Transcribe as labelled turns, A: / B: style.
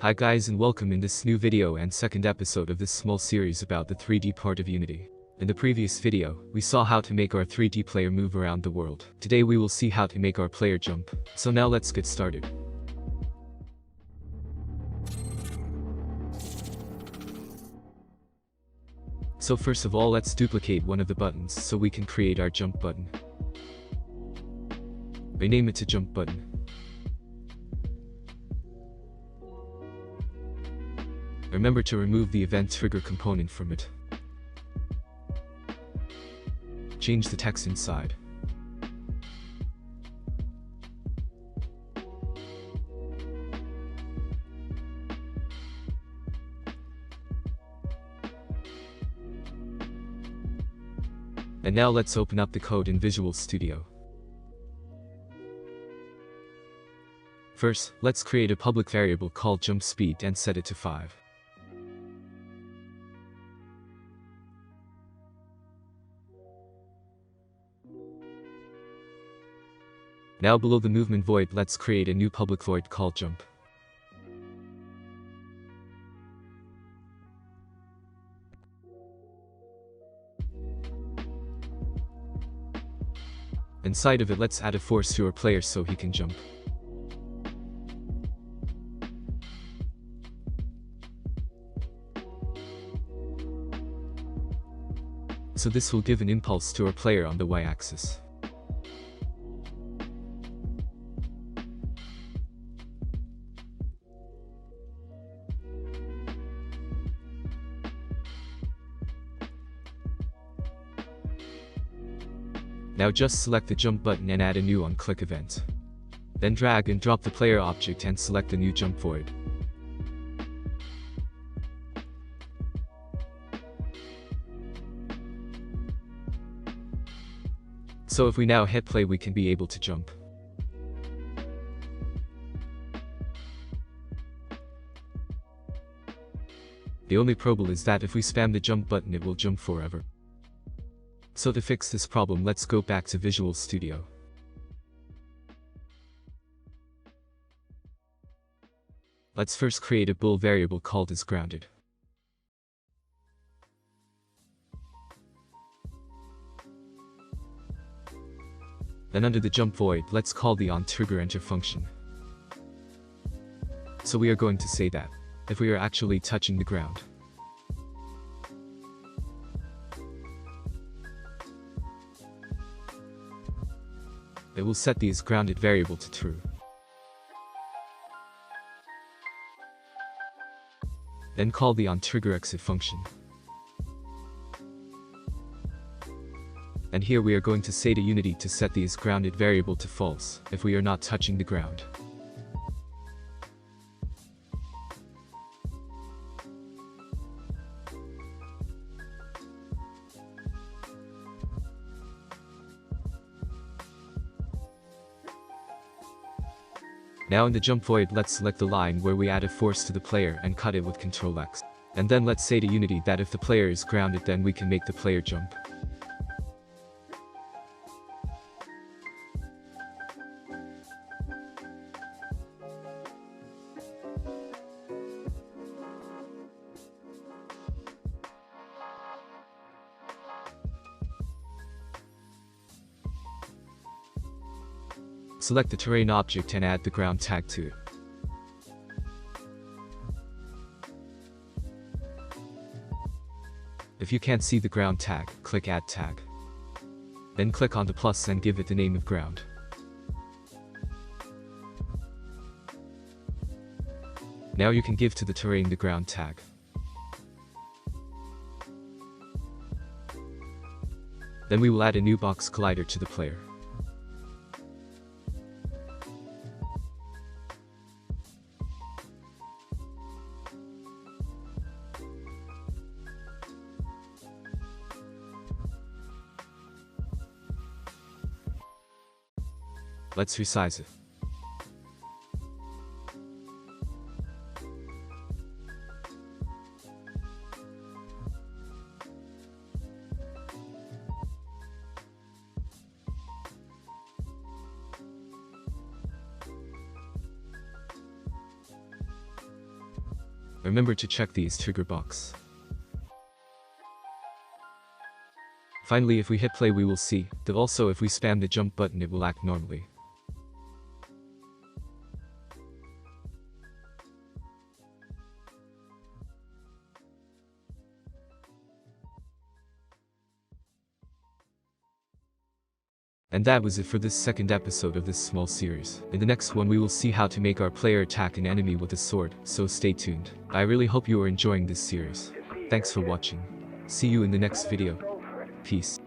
A: Hi guys and welcome in this new video and second episode of this small series about the 3D part of Unity. In the previous video, we saw how to make our 3D player move around the world. Today we will see how to make our player jump. So now let's get started. So first of all, let's duplicate one of the buttons so we can create our jump button. Rename it to jump button. Remember to remove the event trigger component from it. Change the text inside. And now let's open up the code in Visual Studio. First, let's create a public variable called jump speed and set it to 5. Now below the movement void, let's create a new public void called jump. Inside of it, let's add a force to our player so he can jump. So this will give an impulse to our player on the y-axis. Now just select the jump button and add a new on-click event. Then drag and drop the player object and select the new jump void. So if we now hit play, we can be able to jump. The only problem is that if we spam the jump button, it will jump forever. So to fix this problem, let's go back to Visual Studio. Let's first create a bool variable called as grounded. Then under the jump void, let's call the onTriggerEnter function. So we are going to say that if we are actually touching the ground, it will set the isGrounded variable to true. Then call the onTriggerExit function. And here we are going to say to Unity to set the isGrounded variable to false if we are not touching the ground. Now in the jump void, let's select the line where we add a force to the player and cut it with Ctrl X. And then let's say to Unity that if the player is grounded, then we can make the player jump. Select the terrain object and add the ground tag to it. If you can't see the ground tag, click Add Tag. Then click on the plus and give it the name of ground. Now you can give to the terrain the ground tag. Then we will add a new box collider to the player. Let's resize it. Remember to check these trigger box. Finally, if we hit play we will see that also if we spam the jump button it will act normally. And that was it for this second episode of this small series. In the next one we will see how to make our player attack an enemy with a sword, so stay tuned. I really hope you are enjoying this series. Thanks for watching. See you in the next video. Peace.